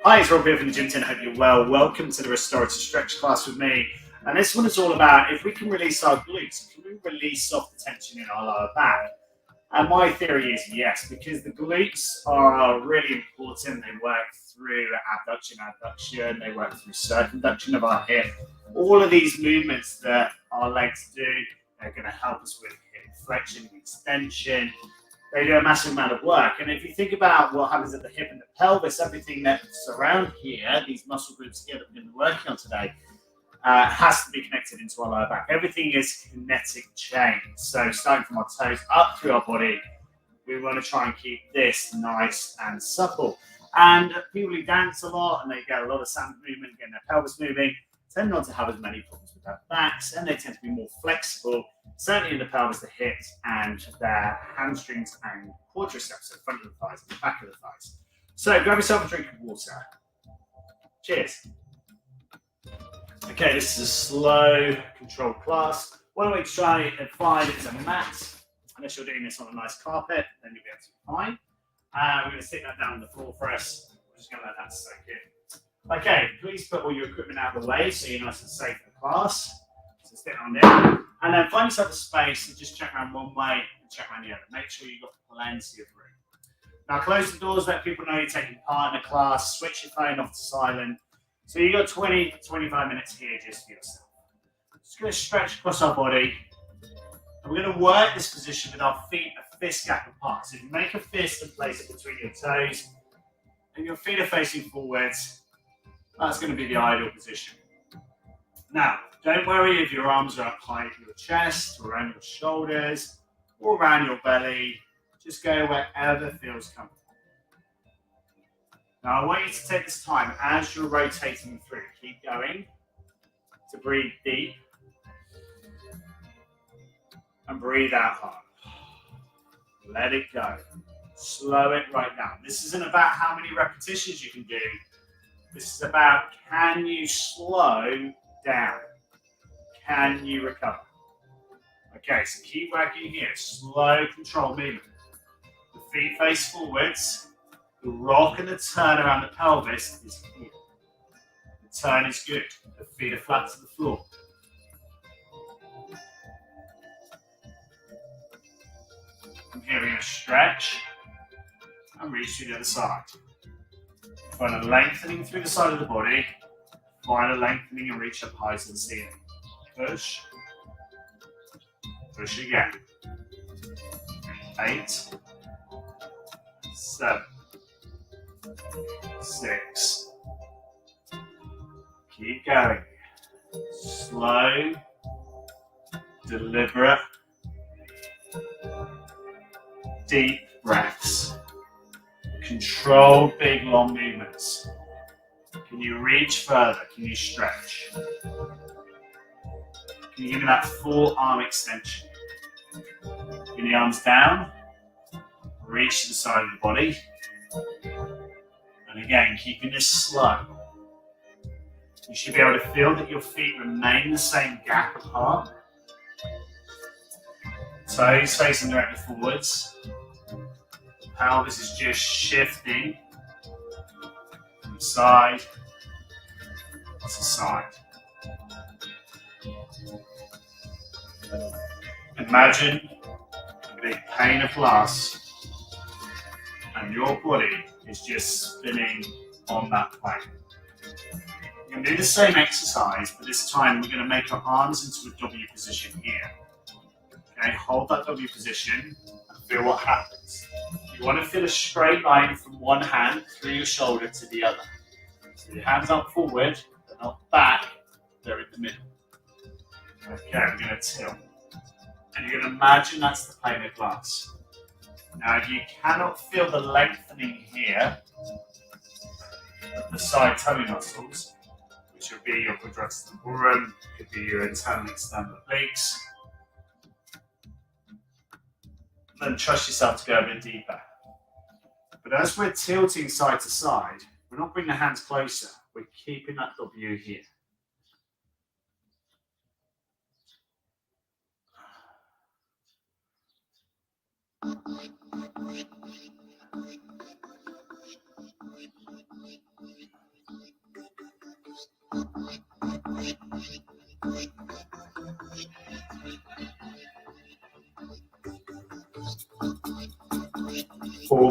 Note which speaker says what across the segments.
Speaker 1: Hi, it's Rob here from the Gym 10. I hope you're well. Welcome to the Restorative Stretch class with me. And this one is all about if we can release our glutes, can we release off the tension in our lower back? And my theory is yes, because the glutes are really important. They work through abduction, they work through circumduction of our hip. All of these movements that our legs do, they're going to help us with hip flexion and extension. They do a massive amount of work. And if you think about what happens at the hip and the pelvis, everything that's around here, these muscle groups here that we're going to be working on today, has to be connected into our lower back. Everything is kinetic chain. So starting from our toes up through our body, we want to try and keep this nice and supple. And people who dance a lot and they get a lot of sound movement, getting their pelvis moving, tend not to have as many problems with their backs, and they tend to be more flexible, certainly in the pelvis, the hips, and their hamstrings and quadriceps, so the front of the thighs and the back of the thighs. So grab yourself a drink of water. Cheers. Okay, this is a slow, controlled class. One way to try and find is a mat. Unless you're doing this on a nice carpet, then you'll be absolutely fine. We're going to sit that down on the floor for us. We're just going to let that soak in. Okay, please put all your equipment out of the way so you're nice and safe for the class. So sit on there. And then find yourself a space and just check around one way and check around the other. Make sure you've got plenty of room. Now close the doors, let people know you're taking part in the class. Switch your phone off to silent. So you've got 20 to 25 minutes here just for yourself. Just going to stretch across our body. And we're going to work this position with our feet a fist gap apart. So if you make a fist and place it between your toes and your feet are facing forwards, that's going to be the ideal position. Now, don't worry if your arms are up high at your chest, or around your shoulders, or around your belly. Just go wherever feels comfortable. Now, I want you to take this time as you're rotating through. Keep going to breathe deep and breathe out hard. Let it go. Slow it right down. This isn't about how many repetitions you can do. This is about, can you slow down? Can you recover? Okay, so keep working here. Slow, controlled movement. The feet face forwards. The rock and the turn around the pelvis is here. The turn is good. The feet are flat to the floor. From here, we're going to stretch and reach to the other side. Find a lengthening through the side of the body. Find a lengthening and reach up high to the ceiling. Push. Push again. 8, 7, 6. Keep going. Slow, deliberate, deep breaths. Control big long movements. Can you reach further? Can you stretch? Can you give me that full arm extension? Bring the arms down. Reach to the side of the body. And again, keeping this slow. You should be able to feel that your feet remain the same gap apart. Toes facing directly forwards. Pelvis is just shifting from side to side. Imagine a big pane of glass and your body is just spinning on that plane. We're going to do the same exercise, but this time we're going to make our arms into a W position here. Okay, hold that W position and feel what happens. You want to feel a straight line from one hand through your shoulder to the other. So your hands aren't forward, they're not back, they're in the middle. Okay, we're going to tilt. And you're going to imagine that's the pane of glass. Now, if you cannot feel the lengthening here of the side tummy muscles, which would be your quadratus lumborum, could be your internal external obliques, then trust yourself to go a bit deeper. But as we're tilting side to side, we're not bringing the hands closer, we're keeping that W here.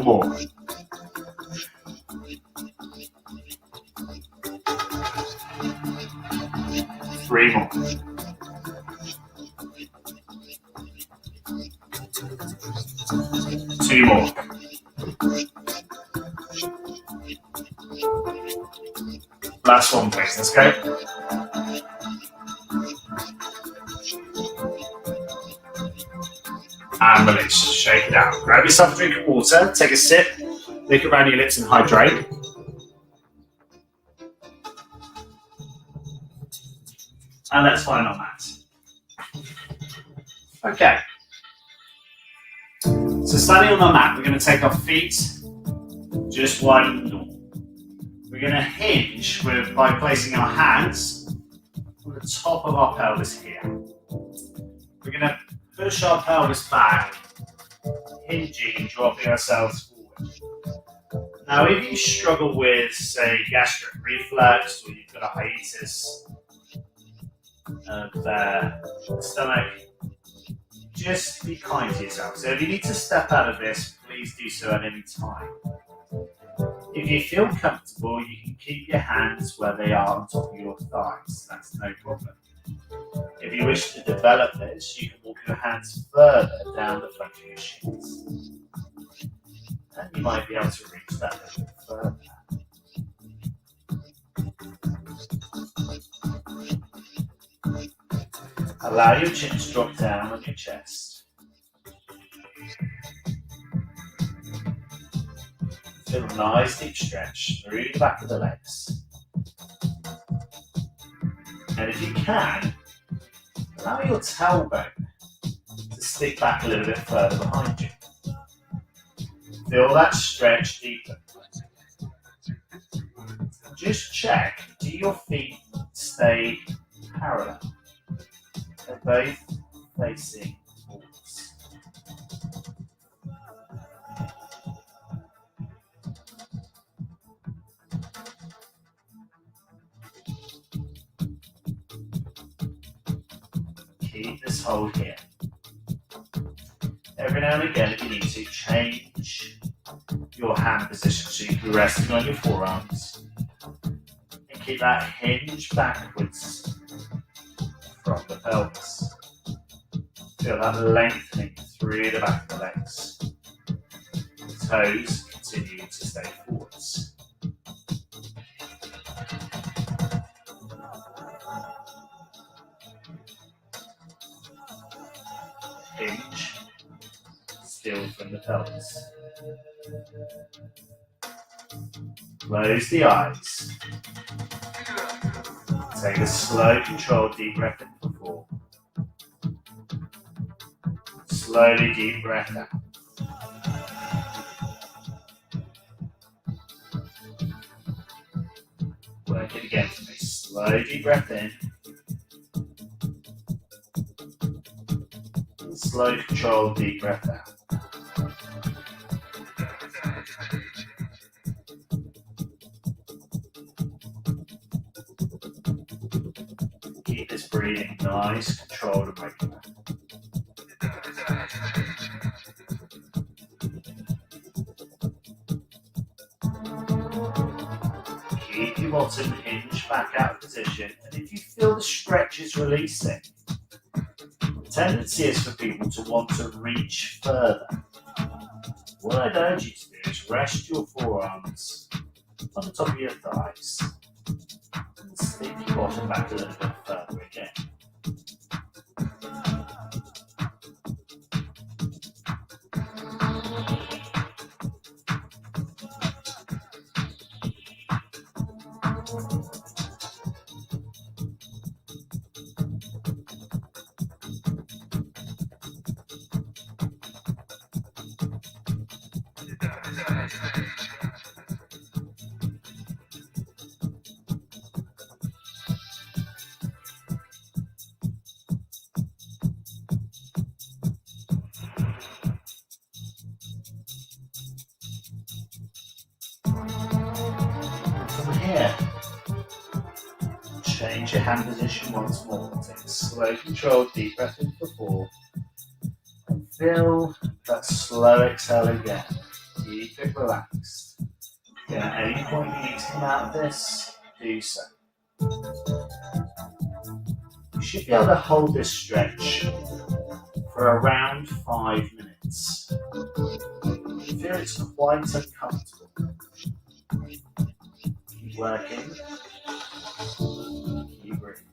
Speaker 1: more. 3 more. 2 more. Last one, please. Let's go. And release. Shake it out. Grab yourself a drink of water. Take a sip. Lick around your lips and hydrate. And let's find our mat. Okay. So standing on our mat, we're going to take our feet just wider than normal. We're going to hinge by placing our hands on the top of our pelvis here. We're going to push our pelvis back, hinging and dropping ourselves forward. Now, if you struggle with, say, gastric reflux, or you've got a hiatus of the stomach, just be kind to yourself. So if you need to step out of this, please do so at any time. If you feel comfortable, you can keep your hands where they are on top of your thighs. That's no problem. If you wish to develop this, you can walk your hands further down the front of your shins. And you might be able to reach that a little bit further. Allow your chin to drop down on your chest. Feel a nice deep stretch through the back of the legs. And if you can, allow your tailbone to stick back a little bit further behind you. Feel that stretch deeper. Just check, do your feet stay parallel? They're both facing forwards. Keep this hold here. Every now and again, if you need to, change your hand position so you can be resting on your forearms. And keep that hinge backwards from the pelvis. Feel that lengthening through the back of the legs. The toes continue to stay forwards. Hinge, still from the pelvis. Close the eyes. Take a slow, controlled deep breath in for 4. Slowly deep breath out. Work it again for me. Slow deep breath in. And slow, controlled deep breath out. Keep this breathing nice, controlled and regular. Keep your bottom hinge back out of position, and if you feel the stretch is releasing, the tendency is for people to want to reach further. What I'd urge you to do is rest your forearms on the top of your thighs and stick your bottom back a little bit further again. Here, change your hand position once more. Take a slow, controlled deep breath in for 4. And feel that slow exhale again. Keep it relaxed. Again, at any point you need to come out of this, do so. You should be able to hold this stretch for around 5 minutes. I feel it's quite uncomfortable. Keep working. Keep breathing.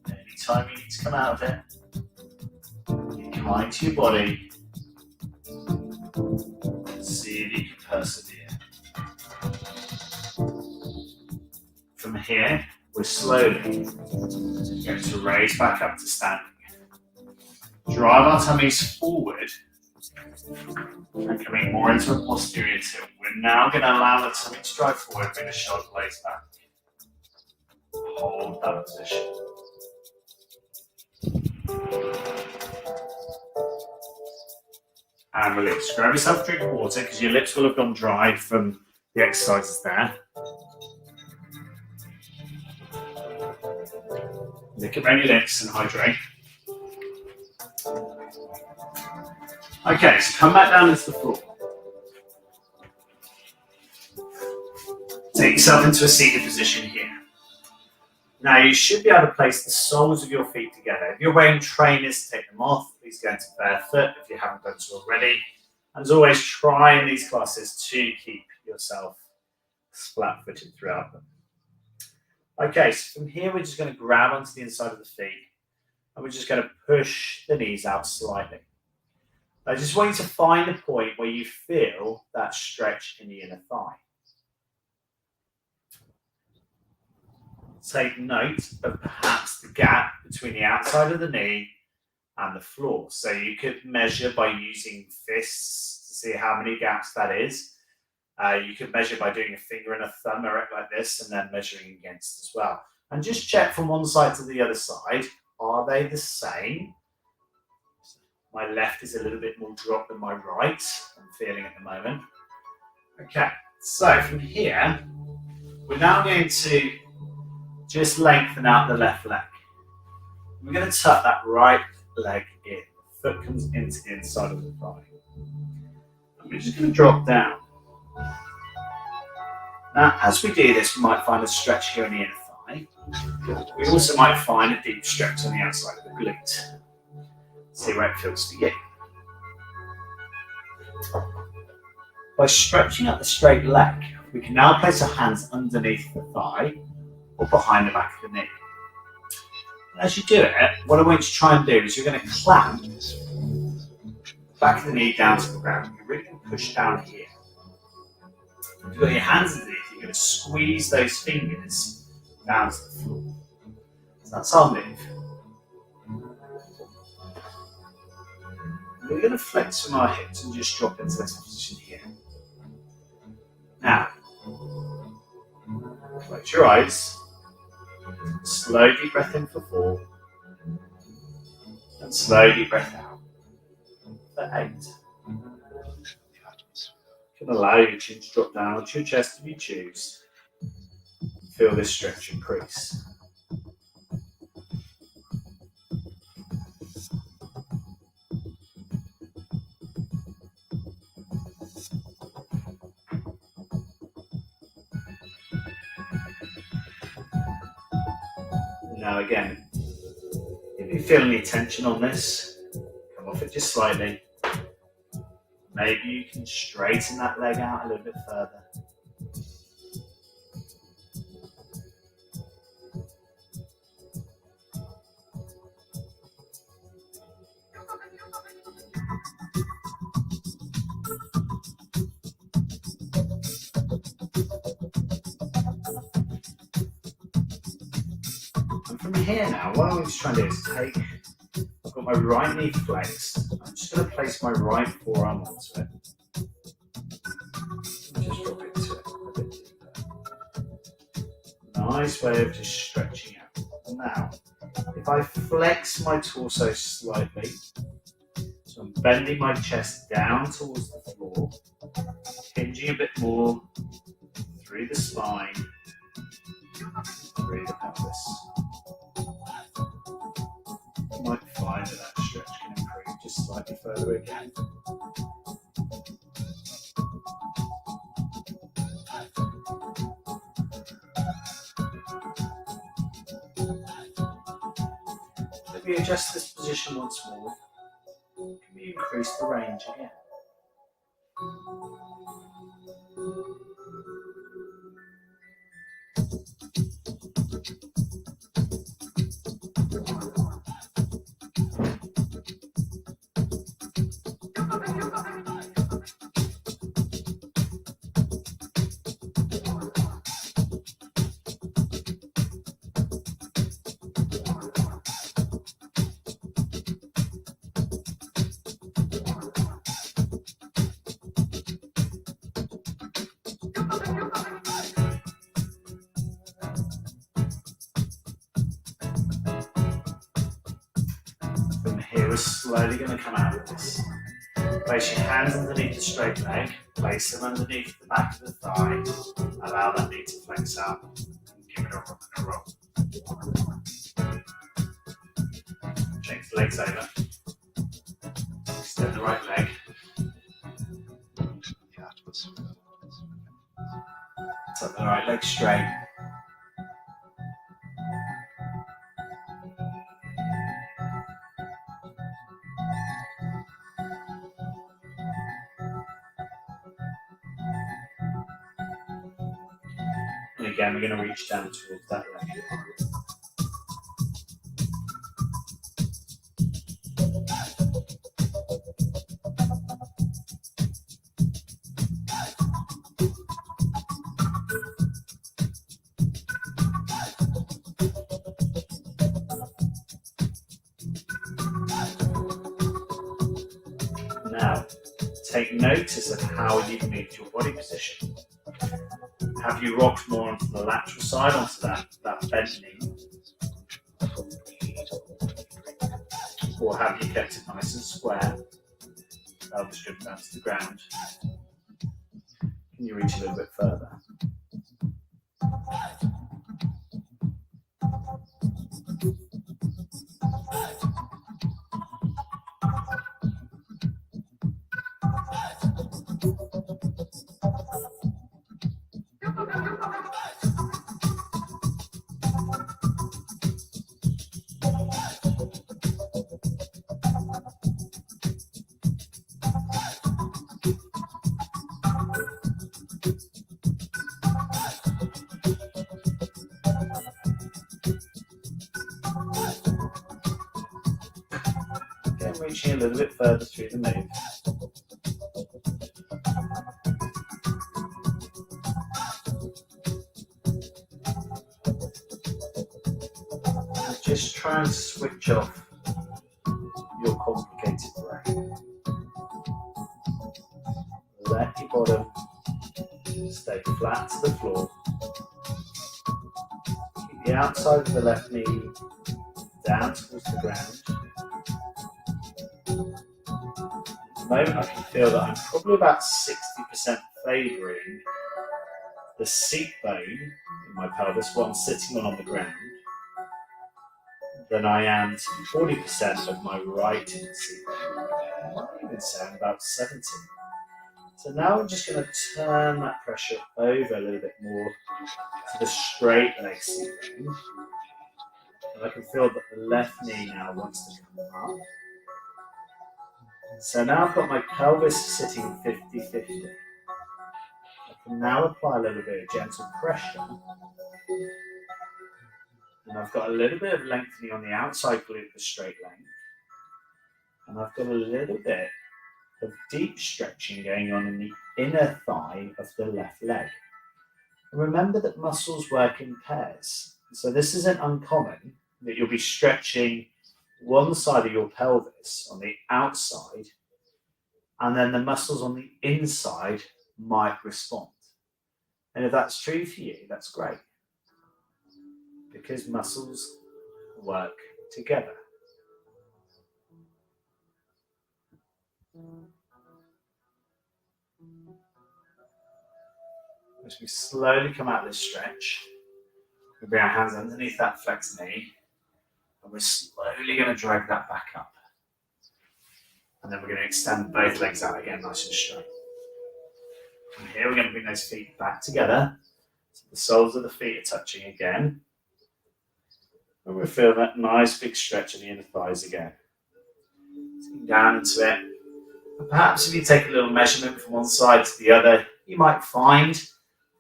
Speaker 1: Anytime you need to come out of it, be kind to your body. See if you can persevere. From here, we're slowly going to raise back up to standing. Drive our tummies forward and coming more into a posterior tilt. We're now going to allow the tummy to drive forward, bring the shoulder blades back. Hold that position. And release. Grab yourself a drink of water because your lips will have gone dry from the exercises there. Lick around your lips and hydrate. Okay, so come back down into the floor. Take yourself into a seated position here. Now you should be able to place the soles of your feet together. If you're wearing trainers, take them off. Please go into barefoot if you haven't done so already. And as always, try in these classes to keep yourself flat-footed throughout them. Okay, so from here we're just going to grab onto the inside of the feet and we're just going to push the knees out slightly. I just want you to find a point where you feel that stretch in the inner thigh. Take note of perhaps the gap between the outside of the knee and the floor. So you could measure by using fists to see how many gaps that is. You could measure by doing a finger and a thumb erect like this and then measuring against as well. And just check from one side to the other side, are they the same? My left is a little bit more dropped than my right, I'm feeling at the moment. Okay, so from here, we're now going to just lengthen out the left leg. We're going to tuck that right leg in. The foot comes into the inside of the thigh. And we're just going to drop down. Now, as we do this, we might find a stretch here in the inner thigh. We also might find a deep stretch on the outside of the glute. See where it feels to you. By stretching out the straight leg, we can now place our hands underneath the thigh or behind the back of the knee. And as you do it, what I want you to try and do is you're going to clamp the back of the knee down to the ground. You're really going to push down here. If you've got your hands underneath, you're going to squeeze those fingers down to the floor. So that's our move. We're going to flex from our hips and just drop into this position here. Now, close your eyes. Slow deep breath in for 4. And slow deep breath out for 8. You can allow your chin to drop down onto your chest if you choose. Feel this stretch increase. Now again, if you feel any tension on this, come off it just slightly. Maybe you can straighten that leg out a little bit further. And from here now, what I'm going to try and do is take, I've got my right knee flexed. I'm just going to place my right forearm onto it. Just drop it to it a bit deeper. Nice way of just stretching out. Now, if I flex my torso slightly, so I'm bending my chest down towards the floor, hinging a bit more through the spine, through the pelvis. You might find that stretch can improve just slightly further again. If we adjust this position once more, can we increase the range again? From here, we're slowly going to come out of this. Place your hands underneath the straight leg, place them underneath the back of the thigh, allow that knee to flex up, and give it a rock and a roll. Change the legs over, extend the right leg, set the right leg straight. And again, we're going to reach down towards that leg. Now, take notice of how you've moved your body position. Have you rocked more onto the lateral side, onto that bent knee? Or have you kept it nice and square? Elbows driven down to the ground. Can you reach a little bit further? Again, reaching a little bit further through the move. Just try and switch off your complicated brain. Let your bottom stay flat to the floor. Keep the outside of the left knee down towards the ground. At the moment I can feel that I'm probably about 60% favouring the seat bone in my pelvis, what I'm sitting on the ground, than I am to 40% of my right seat bone. I might even say I'm about 70. So now I'm just going to turn that pressure over a little bit more to the straight leg seat bone. And I can feel that the left knee now wants to come up. So now I've got my pelvis sitting 50-50. I can now apply a little bit of gentle pressure. And I've got a little bit of lengthening on the outside glute of the straight leg. And I've got a little bit of deep stretching going on in the inner thigh of the left leg. And remember that muscles work in pairs. So this isn't uncommon that you'll be stretching one side of your pelvis on the outside, and then the muscles on the inside might respond. And if that's true for you, that's great, because muscles work together. As we slowly come out of this stretch, we bring our hands underneath that flexed knee, and we're slowly going to drag that back up. And then we're going to extend both legs out again, nice and straight. From here, we're going to bring those feet back together. So the soles of the feet are touching again. And we'll feel that nice big stretch in the inner thighs again. Sink down into it. And perhaps if you take a little measurement from one side to the other, you might find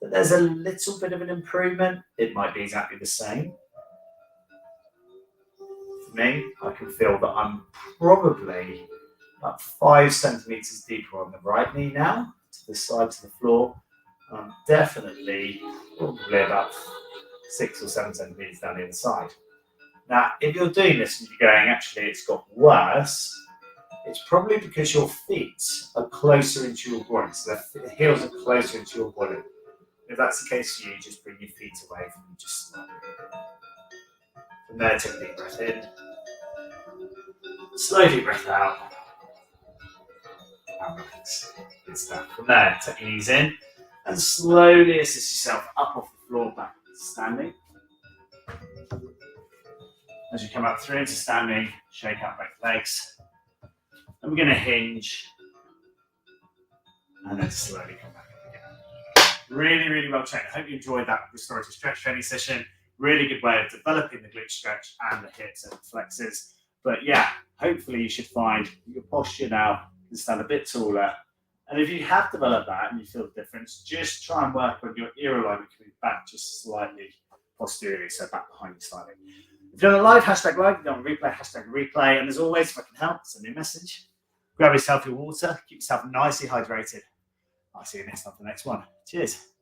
Speaker 1: that there's a little bit of an improvement. It might be exactly the same. For me, I can feel that I'm probably about 5 centimeters deeper on the right knee now, to the side to the floor. I'm definitely probably about 6 or 7 centimeters down the other side. Now, if you're doing this and you're going, actually, it's got worse, it's probably because your feet are closer into your groin. So the heels are closer into your body. If that's the case for you, just bring your feet away from you just slightly. From there, take a deep breath in. Slow deep breath out. And relax. Good stuff. From there, take your knees in and slowly assist yourself up off the floor back into standing. As you come up through into standing, shake out both legs. And we're going to hinge and then slowly come back up again. Really, really well trained. I hope you enjoyed that restorative stretch training session. Really good way of developing the glute stretch and the hips and the flexors. But yeah, hopefully you should find your posture now can stand a bit taller. And if you have developed that and you feel the difference, just try and work on your ear alignment coming back just slightly posteriorly, so back behind you slightly. If you're on the live, hashtag live. If you're on replay, hashtag replay. And as always, if I can help, send me a message. Grab yourself your water, keep yourself nicely hydrated. I'll see you next time for the next one. Cheers.